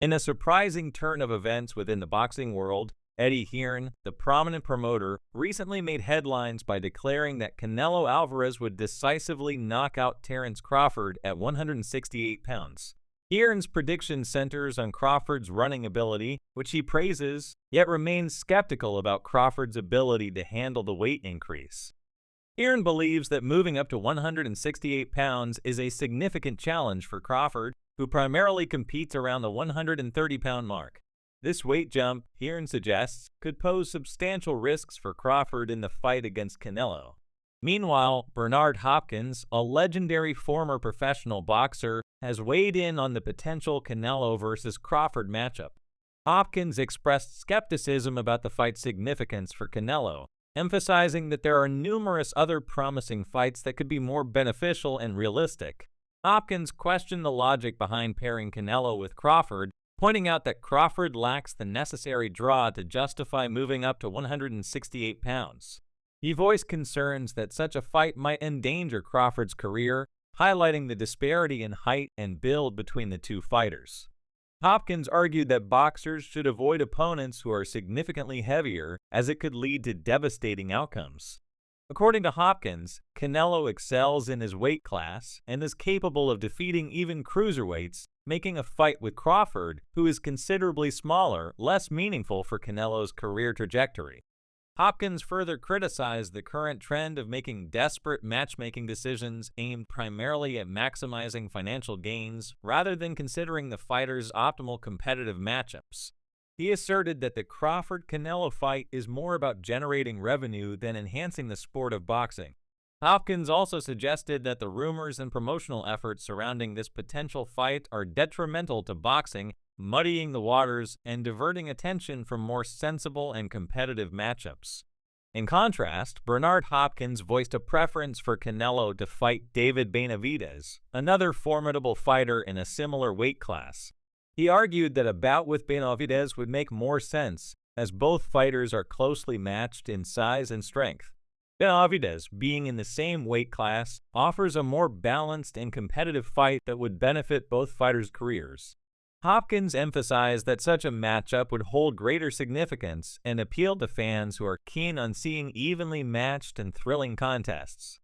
In a surprising turn of events within the boxing world, Eddie Hearn, the prominent promoter, recently made headlines by declaring that Canelo Alvarez would decisively knock out Terence Crawford at 168 pounds. Hearn's prediction centers on Crawford's running ability, which he praises, yet remains skeptical about Crawford's ability to handle the weight increase. Hearn believes that moving up to 168 pounds is a significant challenge for Crawford, who primarily competes around the 130-pound mark. This weight jump, Hearn suggests, could pose substantial risks for Crawford in the fight against Canelo. Meanwhile, Bernard Hopkins, a legendary former professional boxer, has weighed in on the potential Canelo versus Crawford matchup. Hopkins expressed skepticism about the fight's significance for Canelo, emphasizing that there are numerous other promising fights that could be more beneficial and realistic. Hopkins questioned the logic behind pairing Canelo with Crawford, pointing out that Crawford lacks the necessary draw to justify moving up to 168 pounds. He voiced concerns that such a fight might endanger Crawford's career, highlighting the disparity in height and build between the two fighters. Hopkins argued that boxers should avoid opponents who are significantly heavier, as it could lead to devastating outcomes. According to Hopkins, Canelo excels in his weight class and is capable of defeating even cruiserweights, making a fight with Crawford, who is considerably smaller, less meaningful for Canelo's career trajectory. Hopkins further criticized the current trend of making desperate matchmaking decisions aimed primarily at maximizing financial gains rather than considering the fighters' optimal competitive matchups. He asserted that the Crawford-Canelo fight is more about generating revenue than enhancing the sport of boxing. Hopkins also suggested that the rumors and promotional efforts surrounding this potential fight are detrimental to boxing, muddying the waters and diverting attention from more sensible and competitive matchups. In contrast, Bernard Hopkins voiced a preference for Canelo to fight David Benavidez, another formidable fighter in a similar weight class. He argued that a bout with Benavidez would make more sense, as both fighters are closely matched in size and strength. Benavidez, being in the same weight class, offers a more balanced and competitive fight that would benefit both fighters' careers. Hopkins emphasized that such a matchup would hold greater significance and appeal to fans who are keen on seeing evenly matched and thrilling contests.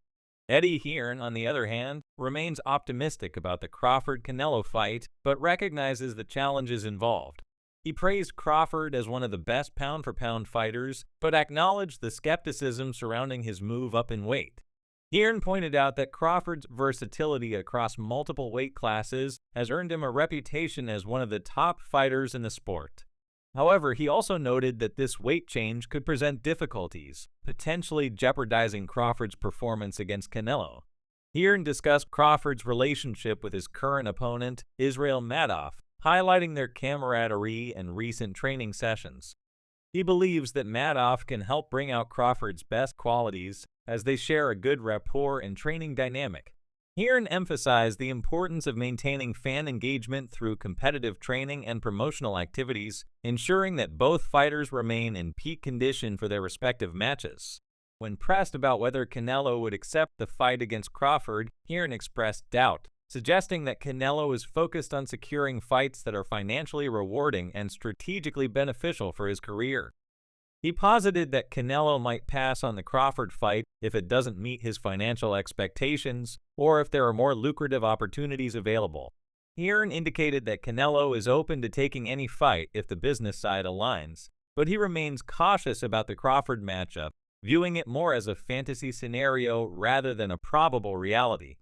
Eddie Hearn, on the other hand, remains optimistic about the Crawford-Canelo fight, but recognizes the challenges involved. He praised Crawford as one of the best pound-for-pound fighters, but acknowledged the skepticism surrounding his move up in weight. Hearn pointed out that Crawford's versatility across multiple weight classes has earned him a reputation as one of the top fighters in the sport. However, he also noted that this weight change could present difficulties, potentially jeopardizing Crawford's performance against Canelo. Hearn discussed Crawford's relationship with his current opponent, Israel Madrimov, highlighting their camaraderie and recent training sessions. He believes that Madrimov can help bring out Crawford's best qualities, as they share a good rapport and training dynamic. Hearn emphasized the importance of maintaining fan engagement through competitive training and promotional activities, ensuring that both fighters remain in peak condition for their respective matches. When pressed about whether Canelo would accept the fight against Crawford, Hearn expressed doubt, suggesting that Canelo is focused on securing fights that are financially rewarding and strategically beneficial for his career. He posited that Canelo might pass on the Crawford fight if it doesn't meet his financial expectations or if there are more lucrative opportunities available. Hearn indicated that Canelo is open to taking any fight if the business side aligns, but he remains cautious about the Crawford matchup, viewing it more as a fantasy scenario rather than a probable reality.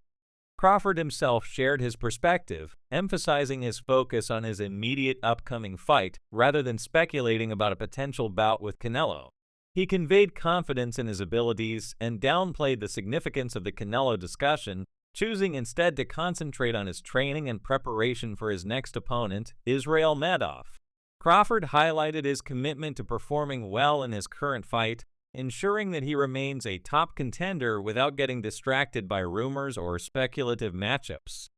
Crawford himself shared his perspective, emphasizing his focus on his immediate upcoming fight rather than speculating about a potential bout with Canelo. He conveyed confidence in his abilities and downplayed the significance of the Canelo discussion, choosing instead to concentrate on his training and preparation for his next opponent, Israel Madrimov. Crawford highlighted his commitment to performing well in his current fight, ensuring that he remains a top contender without getting distracted by rumors or speculative matchups.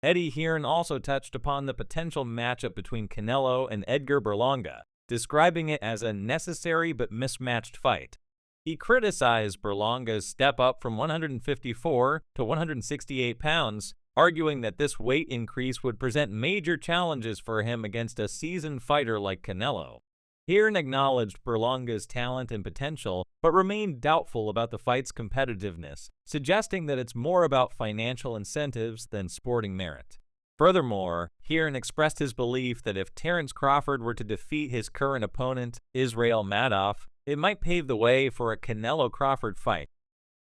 Eddie Hearn also touched upon the potential matchup between Canelo and Edgar Berlanga, describing it as a necessary but mismatched fight. He criticized Berlanga's step up from 154 to 168 pounds, arguing that this weight increase would present major challenges for him against a seasoned fighter like Canelo. Hearn acknowledged Berlanga's talent and potential, but remained doubtful about the fight's competitiveness, suggesting that it's more about financial incentives than sporting merit. Furthermore, Hearn expressed his belief that if Terence Crawford were to defeat his current opponent, Israel Madrimov, it might pave the way for a Canelo-Crawford fight.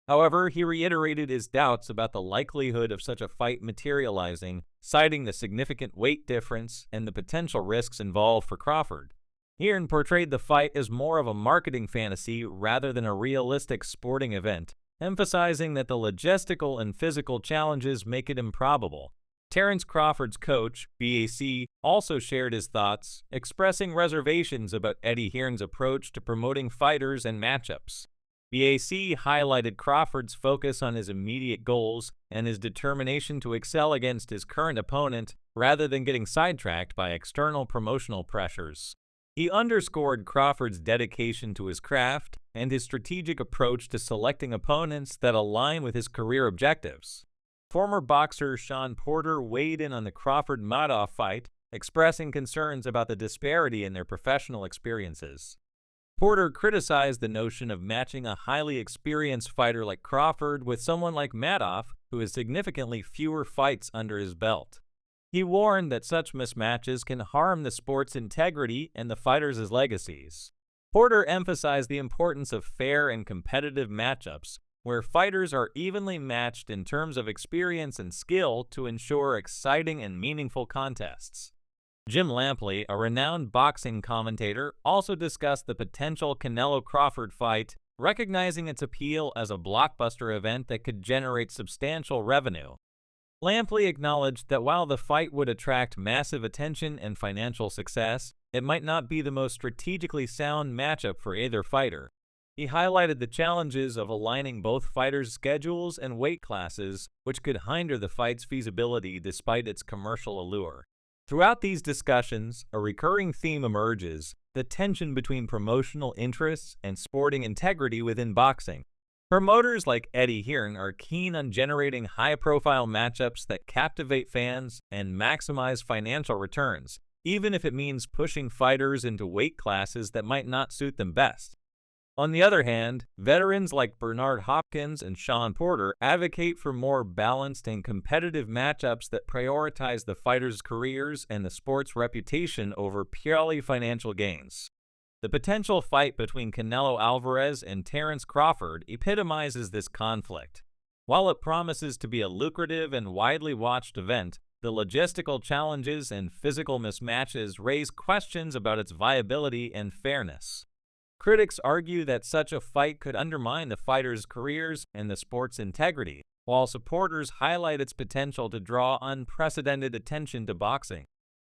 However, he reiterated his doubts about the likelihood of such a fight materializing, citing the significant weight difference and the potential risks involved for Crawford. Hearn portrayed the fight as more of a marketing fantasy rather than a realistic sporting event, emphasizing that the logistical and physical challenges make it improbable. Terence Crawford's coach, BAC, also shared his thoughts, expressing reservations about Eddie Hearn's approach to promoting fighters and matchups. BAC highlighted Crawford's focus on his immediate goals and his determination to excel against his current opponent rather than getting sidetracked by external promotional pressures. He underscored Crawford's dedication to his craft and his strategic approach to selecting opponents that align with his career objectives. Former boxer Shawn Porter weighed in on the Crawford-Madrimov fight, expressing concerns about the disparity in their professional experiences. Porter criticized the notion of matching a highly experienced fighter like Crawford with someone like Madrimov, who has significantly fewer fights under his belt. He warned that such mismatches can harm the sport's integrity and the fighters' legacies. Porter emphasized the importance of fair and competitive matchups, where fighters are evenly matched in terms of experience and skill to ensure exciting and meaningful contests. Jim Lampley, a renowned boxing commentator, also discussed the potential Canelo-Crawford fight, recognizing its appeal as a blockbuster event that could generate substantial revenue. Lampley acknowledged that while the fight would attract massive attention and financial success, it might not be the most strategically sound matchup for either fighter. He highlighted the challenges of aligning both fighters' schedules and weight classes, which could hinder the fight's feasibility despite its commercial allure. Throughout these discussions, a recurring theme emerges: the tension between promotional interests and sporting integrity within boxing. Promoters like Eddie Hearn are keen on generating high-profile matchups that captivate fans and maximize financial returns, even if it means pushing fighters into weight classes that might not suit them best. On the other hand, veterans like Bernard Hopkins and Shawn Porter advocate for more balanced and competitive matchups that prioritize the fighters' careers and the sport's reputation over purely financial gains. The potential fight between Canelo Alvarez and Terence Crawford epitomizes this conflict. While it promises to be a lucrative and widely watched event, the logistical challenges and physical mismatches raise questions about its viability and fairness. Critics argue that such a fight could undermine the fighters' careers and the sport's integrity, while supporters highlight its potential to draw unprecedented attention to boxing.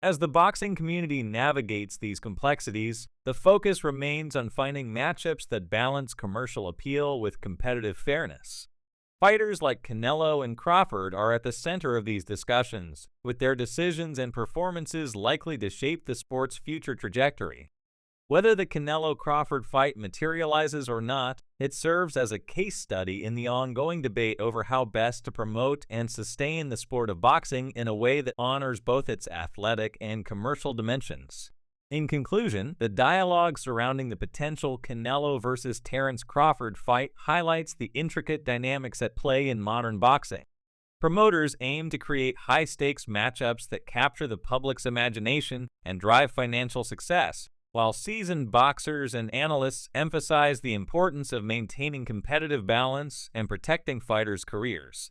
As the boxing community navigates these complexities, the focus remains on finding matchups that balance commercial appeal with competitive fairness. Fighters like Canelo and Crawford are at the center of these discussions, with their decisions and performances likely to shape the sport's future trajectory. Whether the Canelo-Crawford fight materializes or not, it serves as a case study in the ongoing debate over how best to promote and sustain the sport of boxing in a way that honors both its athletic and commercial dimensions. In conclusion, the dialogue surrounding the potential Canelo versus Terence Crawford fight highlights the intricate dynamics at play in modern boxing. Promoters aim to create high-stakes matchups that capture the public's imagination and drive financial success, while seasoned boxers and analysts emphasize the importance of maintaining competitive balance and protecting fighters' careers.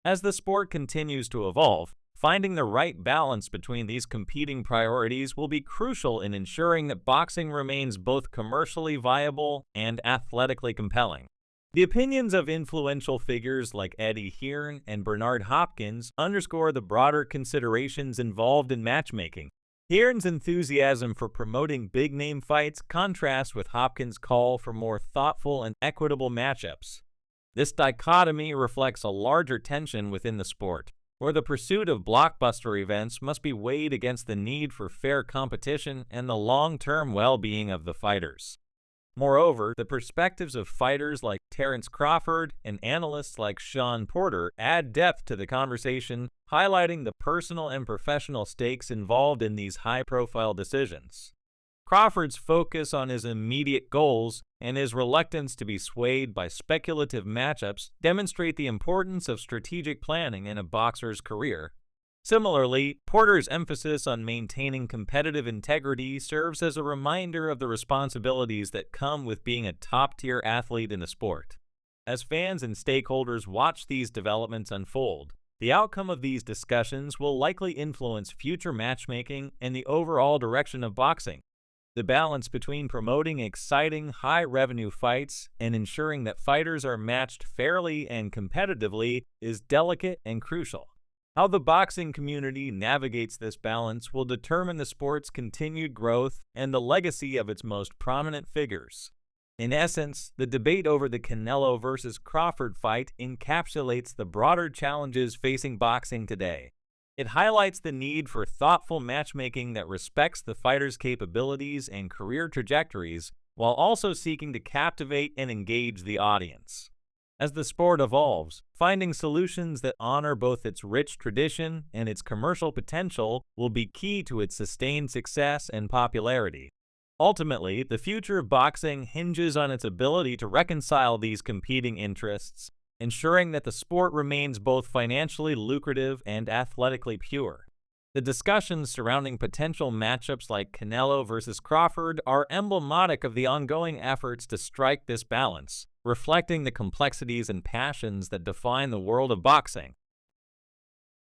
As the sport continues to evolve, finding the right balance between these competing priorities will be crucial in ensuring that boxing remains both commercially viable and athletically compelling. The opinions of influential figures like Eddie Hearn and Bernard Hopkins underscore the broader considerations involved in matchmaking. Hearn's enthusiasm for promoting big-name fights contrasts with Hopkins' call for more thoughtful and equitable matchups. This dichotomy reflects a larger tension within the sport, where the pursuit of blockbuster events must be weighed against the need for fair competition and the long-term well-being of the fighters. Moreover, the perspectives of fighters like Terence Crawford and analysts like Sean Porter add depth to the conversation, highlighting the personal and professional stakes involved in these high-profile decisions. Crawford's focus on his immediate goals and his reluctance to be swayed by speculative matchups demonstrate the importance of strategic planning in a boxer's career. Similarly, Porter's emphasis on maintaining competitive integrity serves as a reminder of the responsibilities that come with being a top-tier athlete in the sport. As fans and stakeholders watch these developments unfold, the outcome of these discussions will likely influence future matchmaking and the overall direction of boxing. The balance between promoting exciting, high-revenue fights and ensuring that fighters are matched fairly and competitively is delicate and crucial. How the boxing community navigates this balance will determine the sport's continued growth and the legacy of its most prominent figures. In essence, the debate over the Canelo versus Crawford fight encapsulates the broader challenges facing boxing today. It highlights the need for thoughtful matchmaking that respects the fighter's capabilities and career trajectories, while also seeking to captivate and engage the audience. As the sport evolves, finding solutions that honor both its rich tradition and its commercial potential will be key to its sustained success and popularity. Ultimately, the future of boxing hinges on its ability to reconcile these competing interests, ensuring that the sport remains both financially lucrative and athletically pure. The discussions surrounding potential matchups like Canelo versus Crawford are emblematic of the ongoing efforts to strike this balance, reflecting the complexities and passions that define the world of boxing.